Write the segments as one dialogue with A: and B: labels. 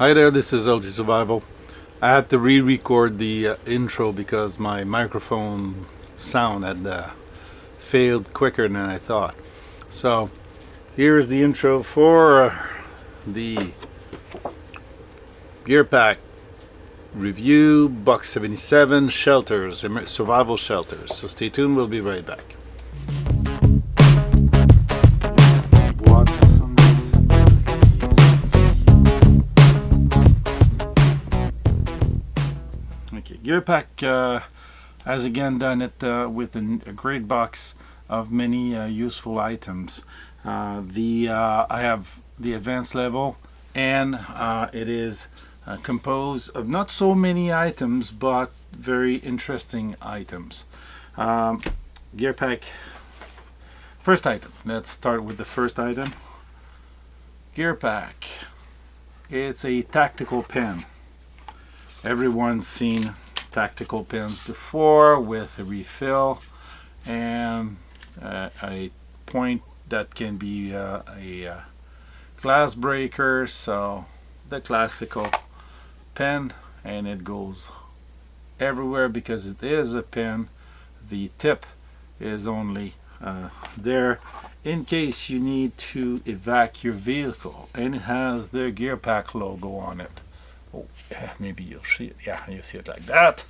A: Hi there, this is LG Survival. I had to re-record the intro because my microphone sound had failed quicker than I thought. So here is the intro for the Gear Pack review, Buck 77 shelters, survival shelters. So stay tuned, we'll be right back. Okay, Gear Pack has again done it with a great box of many useful items. I have the advanced level, and it is composed of not so many items, but very interesting items. Gear Pack, first item. Let's start with the first item. Gear Pack. It's a tactical pen. Everyone's seen tactical pens before with a refill and a point that can be a glass breaker, so the classical pen, and it goes everywhere because it is a pen. The tip is only there in case you need to evac your vehicle, and it has the Gear Pack logo on it. Oh, maybe you'll see it. Yeah, you see it like that.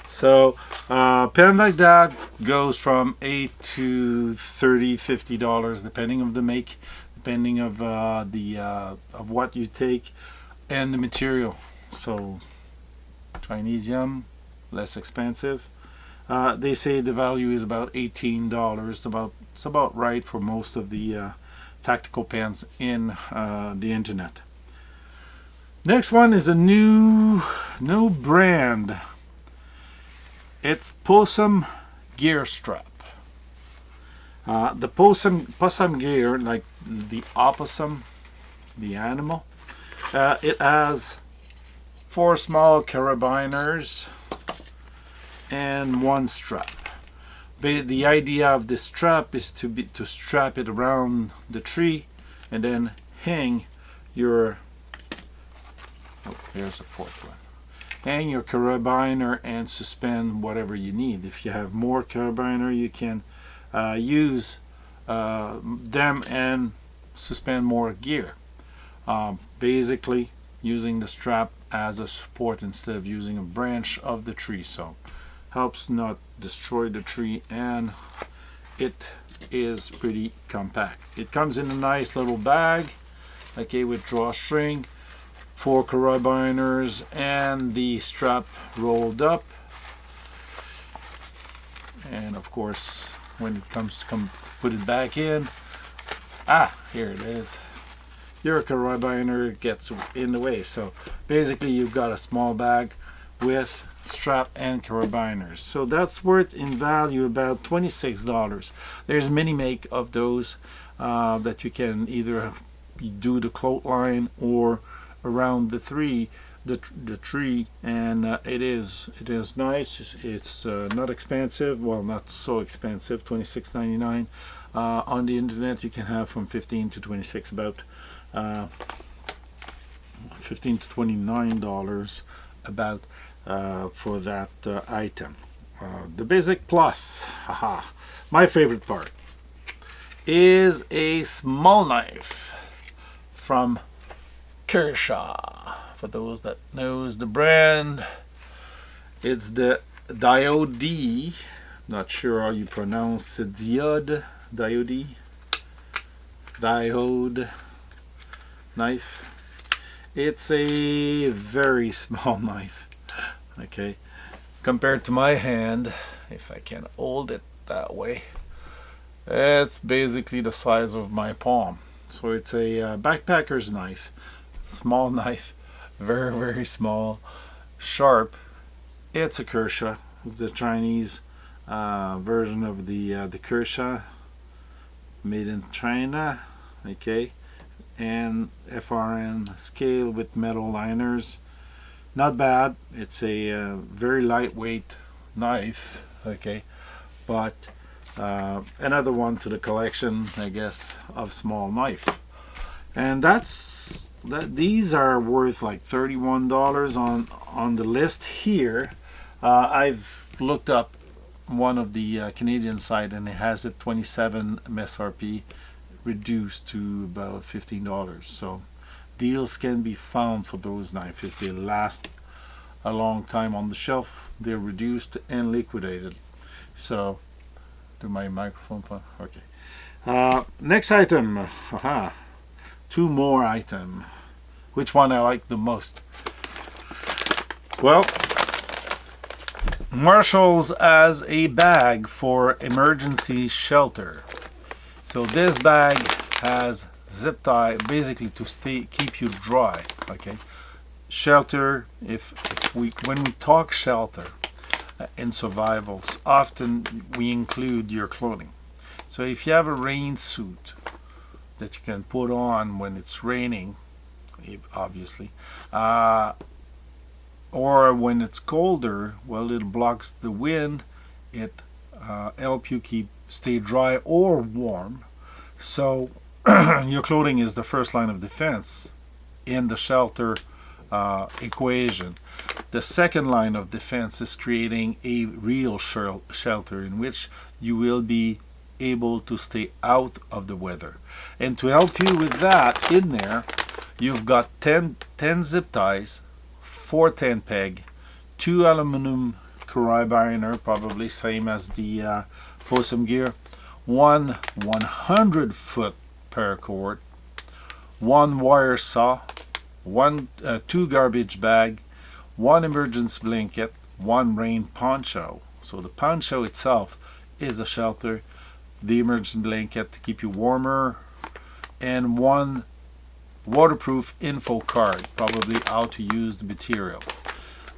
A: So pen like that goes from $8 to $30, $50 depending of the make, depending of of what you take and the material. So Chinesium, less expensive. They say the value is about $18. It's about right for most of the tactical pens in the internet. Next one is a new brand. It's Possum Gear Strap. The possum gear, like the opossum, the animal, it has 4 small carabiners and 1 strap. The idea of this strap is to strap it around the tree and then hang your there's a 4th one. Hang your carabiner and suspend whatever you need. If you have more carabiner, you can use them and suspend more gear. Basically, using the strap as a support instead of using a branch of the tree. So, helps not destroy the tree, and it is pretty compact. It comes in a nice little bag, okay, with drawstring, 4 carabiners, and the strap rolled up. And of course, when it comes to put it back in, here it is. Your carabiner gets in the way. So basically, you've got a small bag with strap and carabiners. So that's worth in value about $26. There's many make of those that you can either do the clothesline or around the tree, and it is nice. It's not expensive. Well, not so expensive. $26.99. On the internet, you can have from $15 to $26, about $15 to $29 about for that item. The Basic Plus, my favorite part, is a small knife from Kershaw. For those that knows the brand, it's the Diode. Not sure how you pronounce it. Diode knife. It's a very small knife. Okay, compared to my hand, if I can hold it that way, it's basically the size of my palm. So it's a backpacker's knife. Small knife, very small, sharp. It's a Kershaw. It's the Chinese version of the Kershaw, made in China. Okay, and FRN scale with metal liners. Not bad. It's a very lightweight knife. Okay, but another one to the collection, I guess, of small knife. And these are worth like $31 on the list here. I've looked up one of the Canadian site, and it has it 27 MSRP reduced to about $15. So deals can be found for those knives if they last a long time on the shelf. They're reduced and liquidated. So do my microphone fun? Okay. Next item. Aha. Two more item. Which one I like the most? Well, Marshalls as a bag for emergency shelter. So this bag has zip tie, basically to keep you dry. Okay, shelter. When we talk shelter in survivals, often we include your clothing. So if you have a rain suit that you can put on when it's raining, obviously, or when it's colder, well, it blocks the wind. It helps you stay dry or warm. So your clothing is the first line of defense in the shelter equation. The second line of defense is creating a real shelter in which you will be able to stay out of the weather. And to help you with that, in there you've got 10 zip ties, 4 10 peg, 2 aluminum carabiner, probably same as the Fossum gear, 1 100-foot paracord, 1 wire saw, 2 garbage bag, 1 emergency blanket, 1 rain poncho. So the poncho itself is a shelter, the emergency blanket to keep you warmer, and 1 waterproof info card, probably how to use the material.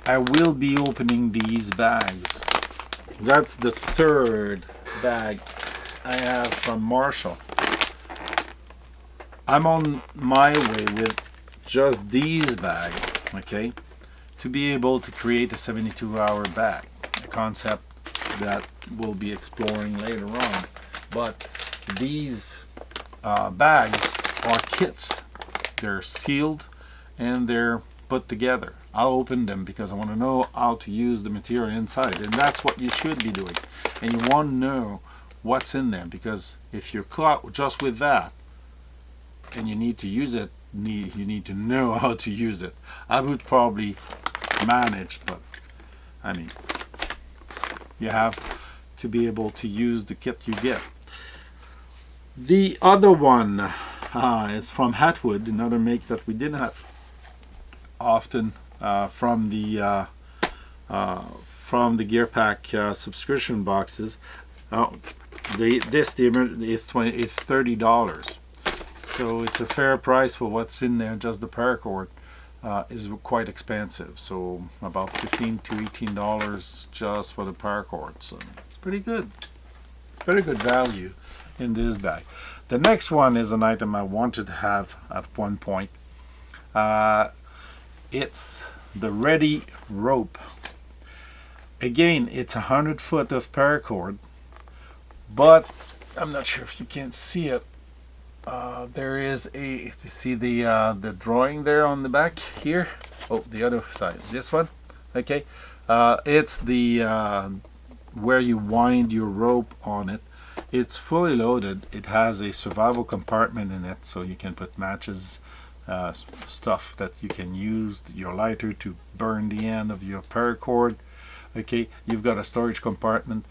A: I will be opening these bags. That's the third bag I have from Marshall. I'm on my way with just these bags, okay, to be able to create a 72-hour bag, a concept that we'll be exploring later on. But these bags are kits. They're sealed and they're put together. I'll open them because I want to know how to use the material inside, and that's what you should be doing. And you want to know what's in there, because if you're caught just with that and you need to use it, you need to know how to use it. I would probably manage, but I mean, you have to be able to use the kit you get. The other one is from Hatwood, another make that we didn't have often from the Gear Pack subscription boxes. This is $30, so it's a fair price for what's in there. Just the paracord is quite expensive, so about $15 to $18 just for the paracord. So it's pretty good. It's very good value in this bag. The next one is an item I wanted to have at one point. It's the Ready rope. Again, it's 100 foot of paracord, but I'm not sure if you can see it. There is you see the drawing there on the back here. Oh, the other side, this one. Okay, it's the where you wind your rope on it. It's fully loaded. It has a survival compartment in it, so you can put matches, stuff that you can use your lighter to burn the end of your paracord. Okay, you've got a storage compartment,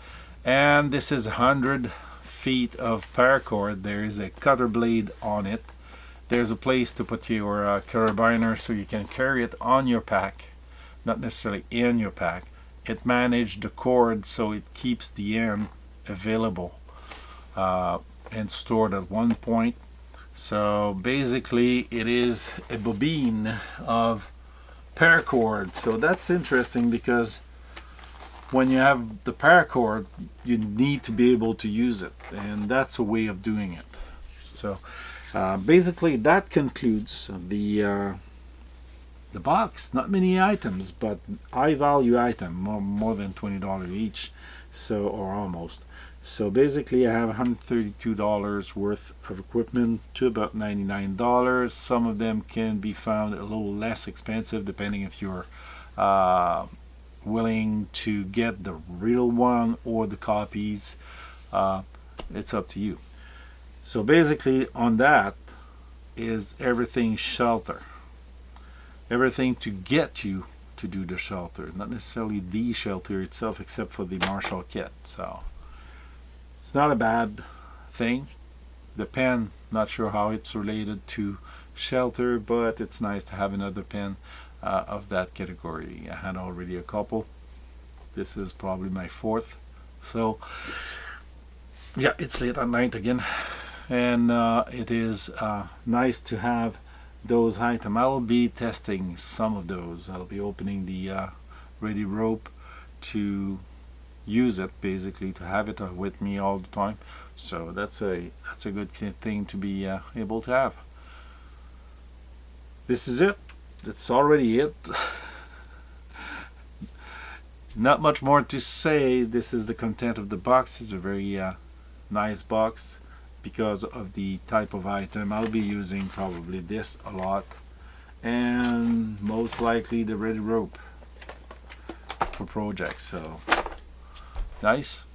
A: and this is 100 feet of paracord. There is a cutter blade on it. There's a place to put your carabiner so you can carry it on your pack, not necessarily in your pack. It managed the cord so it keeps the end available and stored at one point. So basically it is a bobine of paracord. So that's interesting, because when you have the paracord, you need to be able to use it, and that's a way of doing it. So basically that concludes the box. Not many items, but high value item, more than $20 each, so, or almost. So basically I have $132 worth of equipment to about $99. Some of them can be found a little less expensive depending if you're willing to get the real one or the copies. It's up to you. So basically on that is everything shelter. Everything to get you to do the shelter, not necessarily the shelter itself except for the Marshall kit. So it's not a bad thing. The pen, not sure how it's related to shelter, but it's nice to have another pen of that category. I had already a couple. This is probably my fourth. So yeah, it's late at night again, and it is nice to have those items. I'll be testing some of those. I'll be opening the Ready Rope to use it, basically to have it with me all the time. So that's a good thing to be able to have. This is it. That's already it. Not much more to say. This is the content of the box. It's a very nice box because of the type of item. I'll be using probably this a lot, and most likely the Ready Rope for projects. So nice.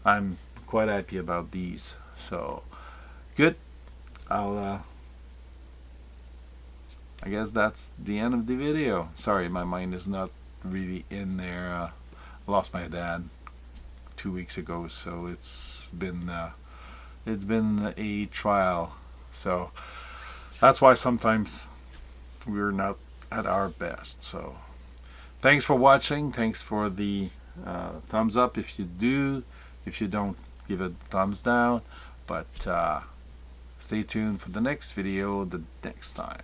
A: I'm quite happy about these. So good. I guess that's the end of the video. Sorry, my mind is not really in there. I lost my dad 2 weeks ago, so it's been a trial. So that's why sometimes we're not at our best. So thanks for watching. Thanks for the thumbs up if you do. If you don't, give it a thumbs down. But stay tuned for the next video the next time.